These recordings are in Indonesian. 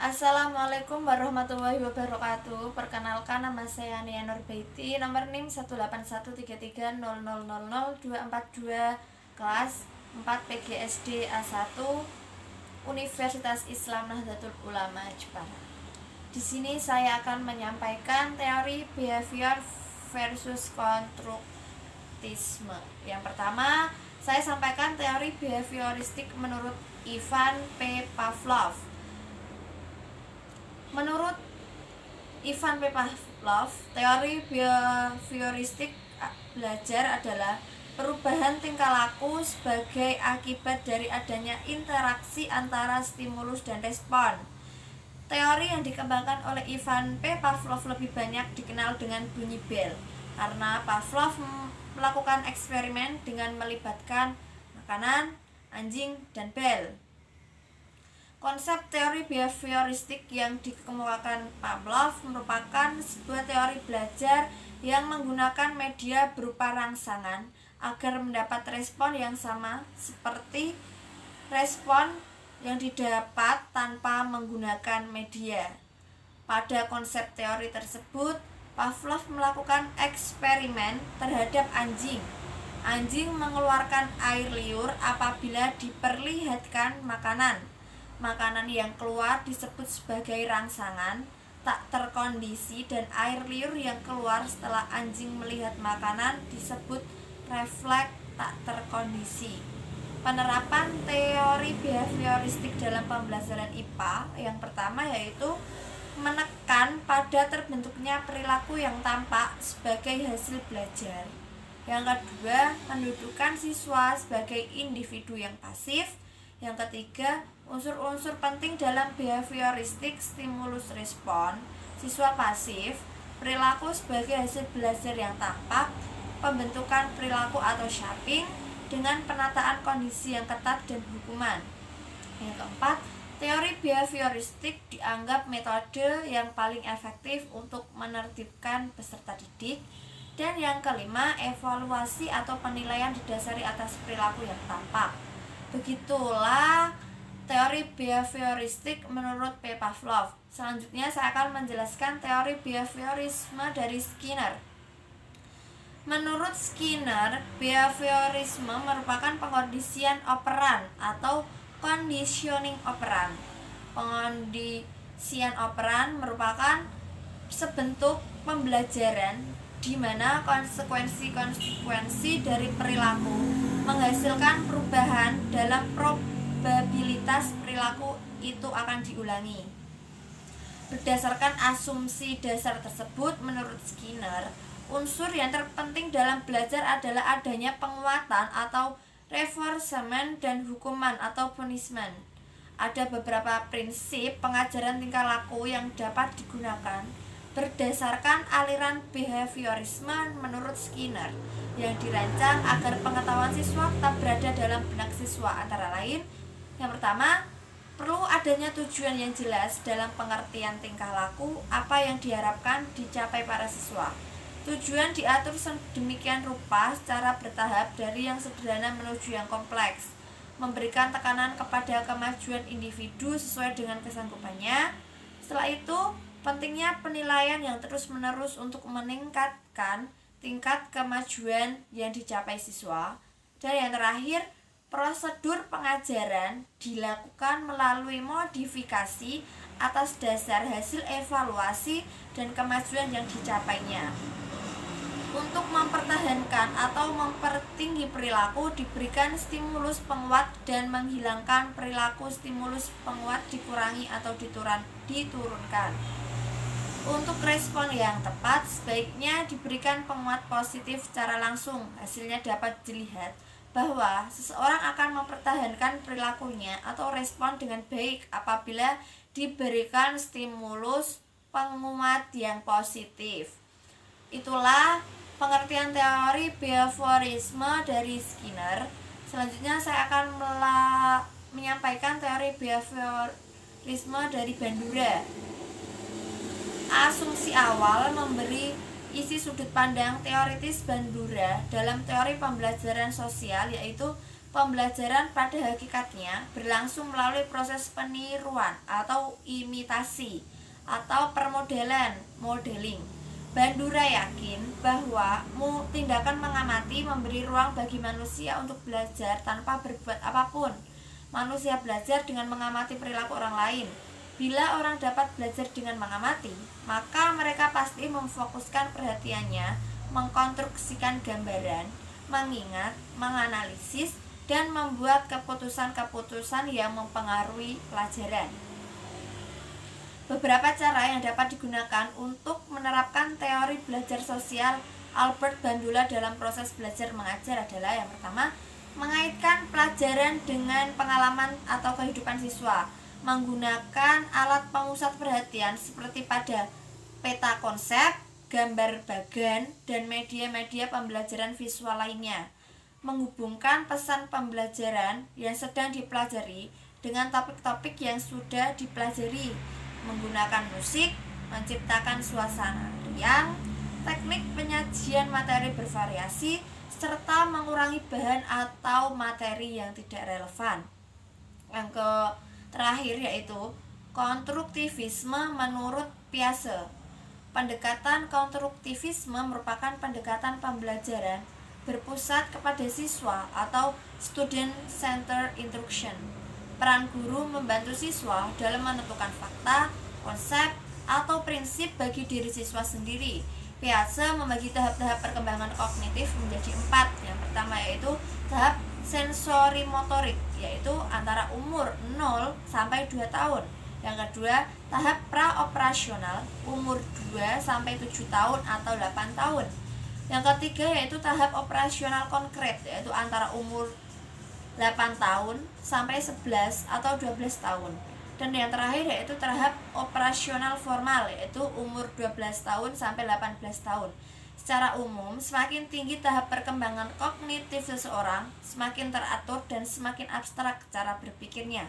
Assalamualaikum warahmatullahi wabarakatuh. Perkenalkan, nama saya Nia Nurbaiti, nomor NIM 1813300000242, kelas 4 PGSD A1, Universitas Islam Nahdlatul Ulama Jepara. Di sini saya akan menyampaikan teori behavior versus konstruktisme. Yang pertama, saya sampaikan teori behavioristik menurut Ivan P. Pavlov. Menurut Ivan P. Pavlov, teori behavioristik belajar adalah perubahan tingkah laku sebagai akibat dari adanya interaksi antara stimulus dan respon. Teori yang dikembangkan oleh Ivan P. Pavlov lebih banyak dikenal dengan bunyi bel, karena Pavlov melakukan eksperimen dengan melibatkan makanan, anjing, dan bel. Konsep teori behavioristik yang dikemukakan Pavlov merupakan sebuah teori belajar yang menggunakan media berupa rangsangan agar mendapat respon yang sama seperti respon yang didapat tanpa menggunakan media. Pada konsep teori tersebut, Pavlov melakukan eksperimen terhadap anjing. Anjing mengeluarkan air liur apabila diperlihatkan makanan. Makanan yang keluar disebut sebagai rangsangan tak terkondisi, dan air liur yang keluar setelah anjing melihat makanan disebut refleks tak terkondisi. Penerapan teori behavioristik dalam pembelajaran IPA yang pertama yaitu menekan pada terbentuknya perilaku yang tampak sebagai hasil belajar. Yang kedua, mendudukan siswa sebagai individu yang pasif. Yang ketiga, unsur-unsur penting dalam behavioristik stimulus respon, siswa pasif, perilaku sebagai hasil belajar yang tampak, pembentukan perilaku atau shaping dengan penataan kondisi yang ketat dan hukuman. Yang keempat, teori behavioristik dianggap metode yang paling efektif untuk menertibkan peserta didik. Dan yang kelima, evaluasi atau penilaian didasari atas perilaku yang tampak. Begitulah teori behavioristik menurut P. Pavlov. Selanjutnya saya akan menjelaskan teori behaviorisme dari Skinner. Menurut Skinner, behaviorisme merupakan pengkondisian operan atau conditioning operan. Pengkondisian operan merupakan sebentuk pembelajaran di mana konsekuensi dari perilaku menghasilkan perubahan dalam probabilitas perilaku itu akan diulangi. Berdasarkan asumsi dasar tersebut, menurut Skinner, unsur yang terpenting dalam belajar adalah adanya penguatan atau reinforcement dan hukuman atau punishment. Ada beberapa prinsip pengajaran tingkah laku yang dapat digunakan berdasarkan aliran behaviorisme menurut Skinner yang dirancang agar pengetahuan siswa tetap berada dalam benak siswa, antara lain, yang pertama, perlu adanya tujuan yang jelas dalam pengertian tingkah laku, apa yang diharapkan dicapai para siswa. Tujuan diatur sedemikian rupa secara bertahap dari yang sederhana menuju yang kompleks, memberikan tekanan kepada kemajuan individu sesuai dengan kesanggupannya. Setelah itu, pentingnya penilaian yang terus-menerus untuk meningkatkan tingkat kemajuan yang dicapai siswa. Dan yang terakhir, prosedur pengajaran dilakukan melalui modifikasi atas dasar hasil evaluasi dan kemajuan yang dicapainya. Untuk mempertahankan atau mempertinggi perilaku, diberikan stimulus penguat, dan menghilangkan perilaku stimulus penguat dikurangi atau diturunkan. Untuk respon yang tepat, sebaiknya diberikan penguat positif secara langsung. Hasilnya dapat dilihat bahwa seseorang akan mempertahankan perilakunya atau respon dengan baik apabila diberikan stimulus penguat yang positif. Itulah pengertian teori behaviorisme dari Skinner. Selanjutnya saya akan menyampaikan teori behaviorisme dari Bandura. Asumsi awal memberi isi sudut pandang teoritis Bandura dalam teori pembelajaran sosial, yaitu Pembelajaran pada hakikatnya berlangsung melalui proses peniruan atau imitasi atau permodelan, modeling. Bandura yakin bahwa tindakan mengamati memberi ruang bagi manusia untuk belajar tanpa berbuat apapun. Manusia belajar dengan mengamati perilaku orang lain. Bila orang dapat belajar dengan mengamati, maka mereka pasti memfokuskan perhatiannya, mengkonstruksikan gambaran, mengingat, menganalisis, dan membuat keputusan-keputusan yang mempengaruhi pelajaran. Beberapa cara yang dapat digunakan untuk menerapkan teori belajar sosial Albert Bandura dalam proses belajar mengajar adalah: yang pertama, mengaitkan pelajaran dengan pengalaman atau kehidupan siswa, menggunakan alat pemusat perhatian seperti pada peta konsep, gambar bagan, dan media-media pembelajaran visual lainnya. Menghubungkan pesan pembelajaran yang sedang dipelajari dengan topik-topik yang sudah dipelajari, menggunakan musik, menciptakan suasana riang, teknik penyajian materi bervariasi, serta mengurangi bahan atau materi yang tidak relevan. Yang terakhir yaitu konstruktivisme menurut Piaget. Pendekatan konstruktivisme merupakan pendekatan pembelajaran berpusat kepada siswa atau student-centered instruction. Peran guru membantu siswa dalam menentukan fakta, konsep, atau prinsip bagi diri siswa sendiri. Piaget membagi tahap-tahap perkembangan kognitif menjadi 4. Yang pertama yaitu tahap sensorimotorik, yaitu antara umur 0 sampai 2 tahun. Yang kedua, tahap praoperasional, umur 2 sampai 7 tahun atau 8 tahun. Yang ketiga yaitu tahap operasional konkret, yaitu antara umur 8 tahun sampai 11 atau 12 tahun. Dan yang terakhir yaitu tahap operasional formal, yaitu umur 12 tahun sampai 18 tahun. Secara umum, semakin tinggi tahap perkembangan kognitif seseorang, semakin teratur dan semakin abstrak cara berpikirnya.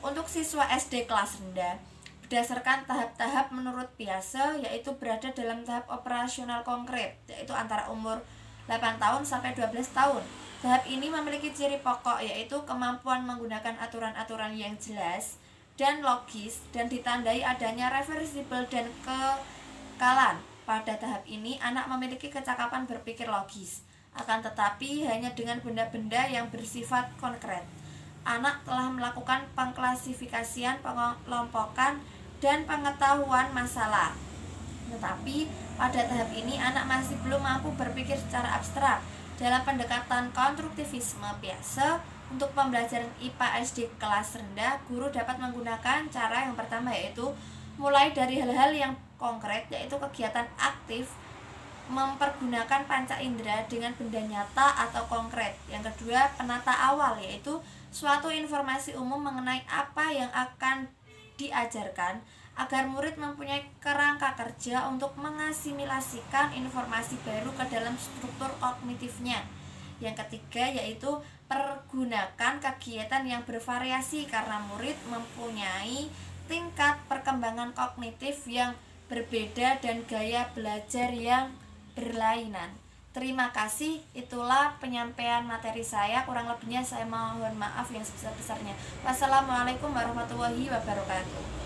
Untuk siswa SD kelas rendah, berdasarkan tahap-tahap menurut Piaget, yaitu berada dalam tahap operasional konkret, yaitu antara umur 8 tahun sampai 12 tahun. Tahap ini memiliki ciri pokok, yaitu kemampuan menggunakan aturan-aturan yang jelas dan logis, dan ditandai adanya reversibel dan kekalan. Pada tahap ini, anak memiliki kecakapan berpikir logis, akan tetapi hanya dengan benda-benda yang bersifat konkret. Anak telah melakukan pengklasifikasian, pengelompokan, dan pengetahuan masalah. Tetapi pada tahap ini anak masih belum mampu berpikir secara abstrak. Dalam pendekatan konstruktivisme Piaget, untuk pembelajaran IPA SD kelas rendah, guru dapat menggunakan cara yang pertama, yaitu mulai dari hal-hal yang konkret, yaitu kegiatan aktif, mempergunakan panca indera dengan benda nyata atau konkret. Yang kedua, penata awal, yaitu suatu informasi umum mengenai apa yang akan diajarkan agar murid mempunyai kerangka kerja untuk mengasimilasikan informasi baru ke dalam struktur kognitifnya. Yang ketiga yaitu pergunakan kegiatan yang bervariasi karena murid mempunyai tingkat perkembangan kognitif yang berbeda dan gaya belajar yang berlainan. Terima kasih, itulah penyampaian materi saya. Kurang lebihnya saya mohon maaf yang sebesar-besarnya. Wassalamualaikum warahmatullahi wabarakatuh.